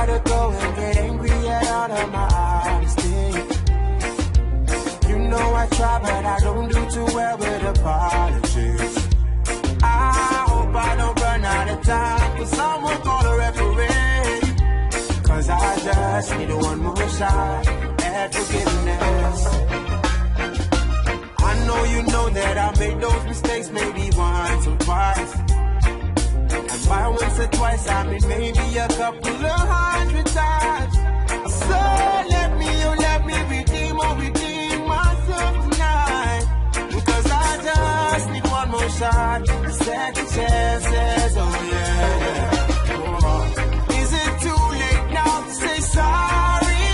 to go and get angry at all of my honesty. You know I try, but I don't do too well with apologies. I hope I don't run out of time for someone call a referee. Cause I just need one more shot at forgiveness. I know you know that I made those mistakes maybe once or twice. And by once or twice, I mean maybe a couple of hundred times. So let me redeem myself tonight. Because I just need one more shot, a second chances, oh yeah. Oh. Is it too late now to say sorry?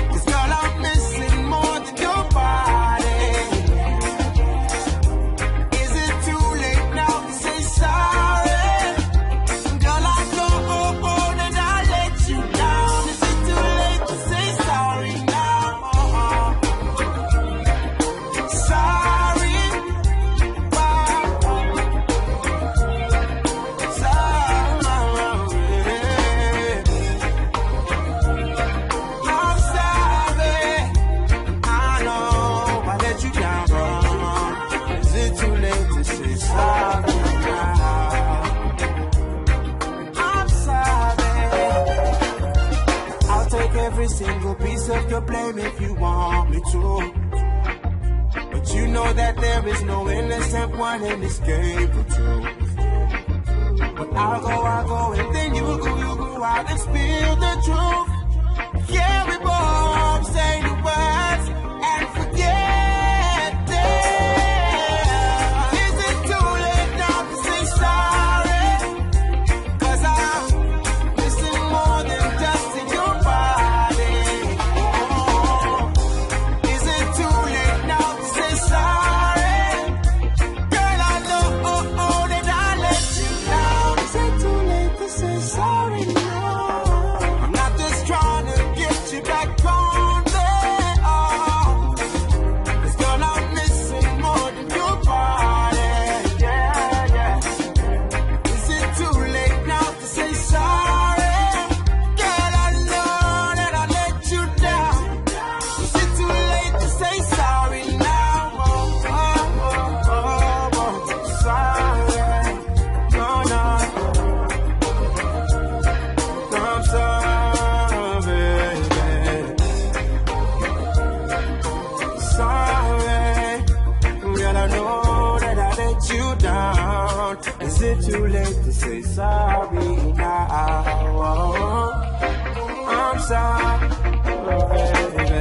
'Cause girl, I'm missing more than your body. Is it too late now to say sorry? Girl, I know that I let you down. Is it too late to say sorry now? Sorry, I'm sorry. I know I let you down, wrong. Is it too late to say sorry now? I'm sorry. I'll take every single piece of your blame if you want me to. But you know that there is no innocent one in this game for two. But I'll go, and then you go out and spill the truth. Yeah, we both say the words and forget it. Is it too late now to say sorry? 'Cause I'm missing more than just in your body. Oh. Is it too late now to say sorry? Girl, I know that I let you down. Is it too late to say sorry now? I'm not just trying to get you back on there. Oh. 'Cause girl, I'm missing more than your body. Yeah, yeah. Is it too late now to say sorry? Girl, I know that I let you down. Is it too late to say sorry now? Oh, oh, oh, oh, sorry. No, no. I'm sorry, sorry. Girl, I know that I let you down. Is it too late to say sorry now? I'm sorry, baby.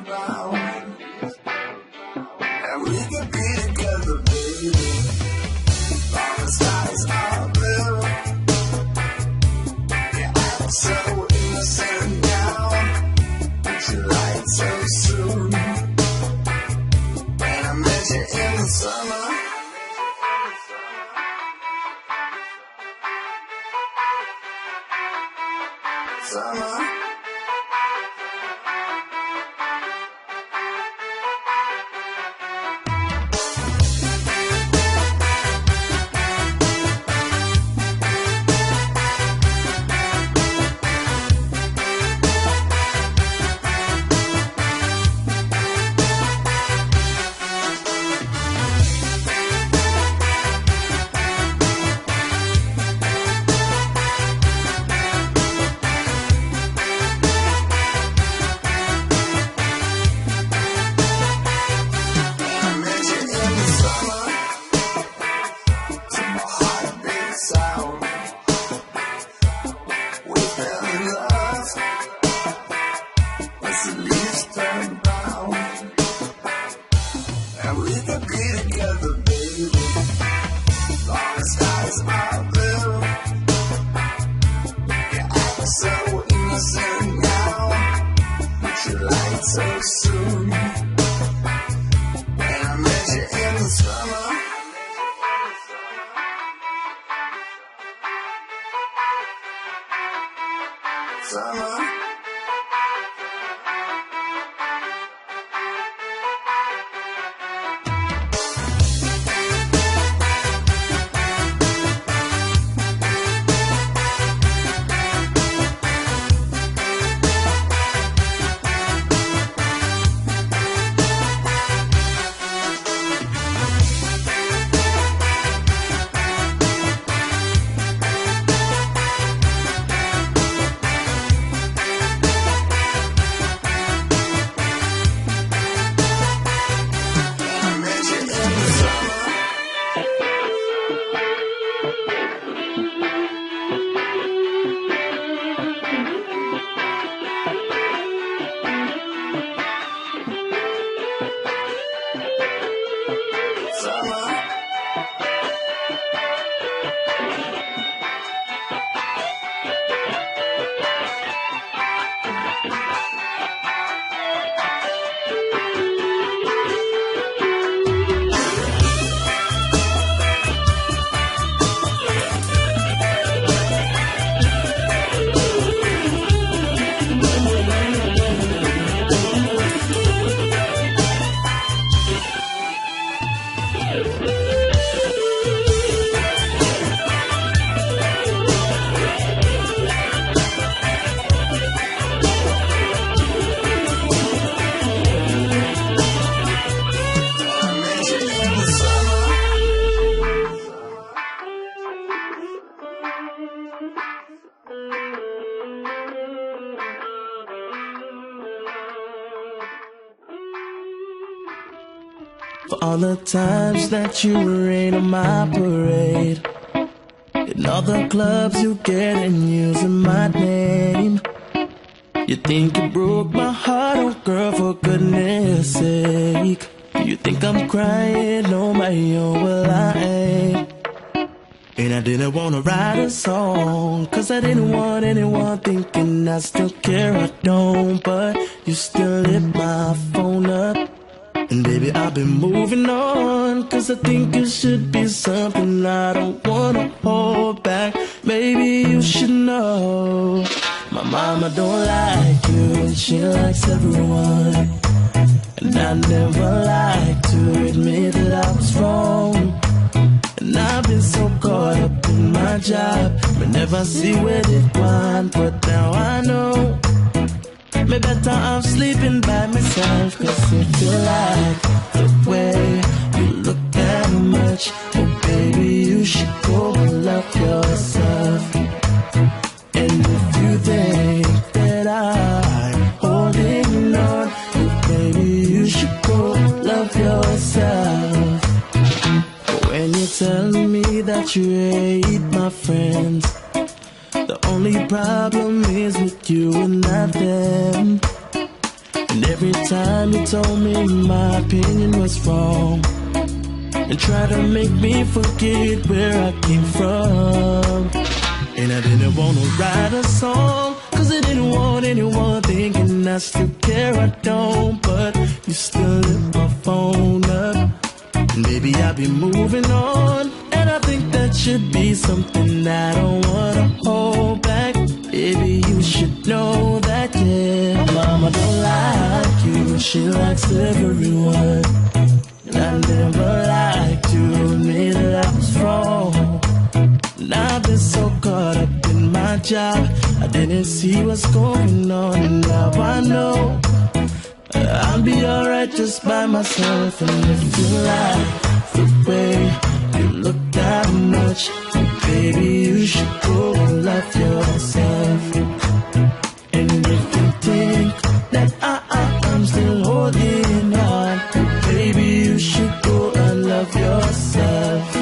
bound, and we can be together, baby. Long as skies are blue. Yeah, I'm so innocent now. But you lied so soon. When I met you in the summer. Summer. So soon, when I met you in the summer. Summer. For all the times that you rain on my parade, in all the clubs you get and using my name. You think you broke my heart, oh girl, for goodness sake. You think I'm crying on my own, well I ain't. And I didn't wanna write a song, cause I didn't want anyone thinking I still care, I don't. But you still lit my phone up, and baby I've been moving on, cause I think it should be something I don't wanna hold back. Maybe you should know, my mama don't like you and she likes everyone. And I never like to admit that I was wrong. And I've been so caught up in my job, but never see where it went. But now I know, maybe better I'm sleeping by myself. Cause if you like the way you look that much, oh baby you should go and love yourself. And if you think that I'm holding on, oh baby you should go love yourself. When you tell me that you hate my friends, the only problem is with you and not them. And And every time you told me my opinion was wrong and try to make me forget where I came from. And I didn't wanna write a song, cause I didn't want anyone thinking I still care. I don't, but you still lit my phone up. And baby, I'll be moving on, and I think that should be something I don't wanna hold back. Baby, you should know that, yeah. Mama don't like you, she likes everyone. And I never liked you, admit that I was wrong. And I've been so caught up in my job, I didn't see what's going on. And now I know I'll be alright just by myself. And if you like the way you look that much, baby, you should go and love yourself. And if you think that I'm still holding on, baby, you should go and love yourself.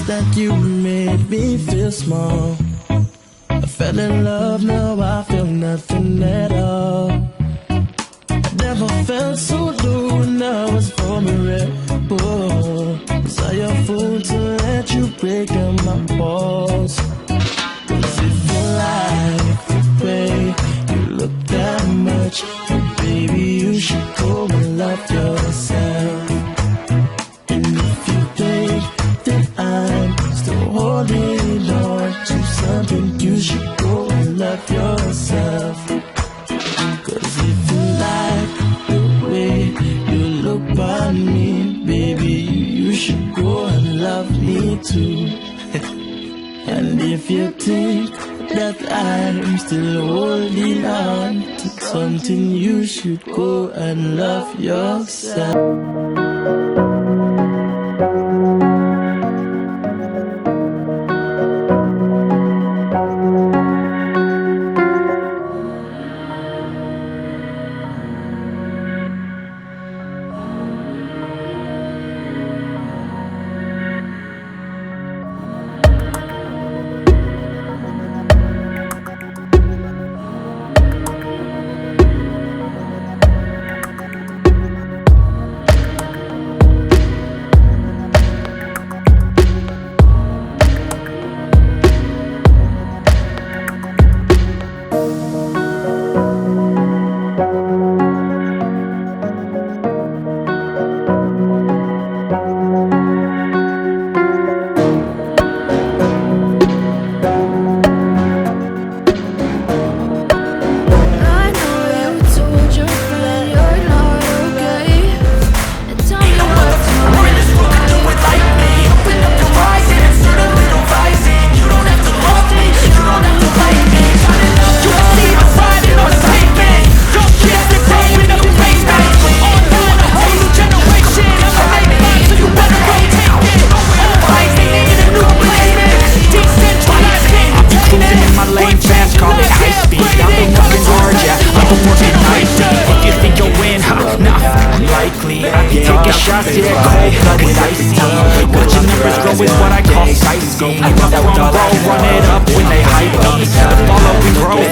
That you made me feel small. I fell in love, now I feel nothing at all. I never felt so low when I was vulnerable. Was I a fool to let you break down my walls? Cause if you like the way you look that much, baby, you should go and love yourself. And if you think that I'm still holding on to something, you should go and love yourself. Cause if you like the way you look at me, baby, you should go and love me too. And if you think that I'm still holding on to something, you should go and love yourself. shots, yeah, cold-blooded, icy. Watching numbers grow is what I call sightseeing. Up front row, run it up when they hype me. The follow we grow,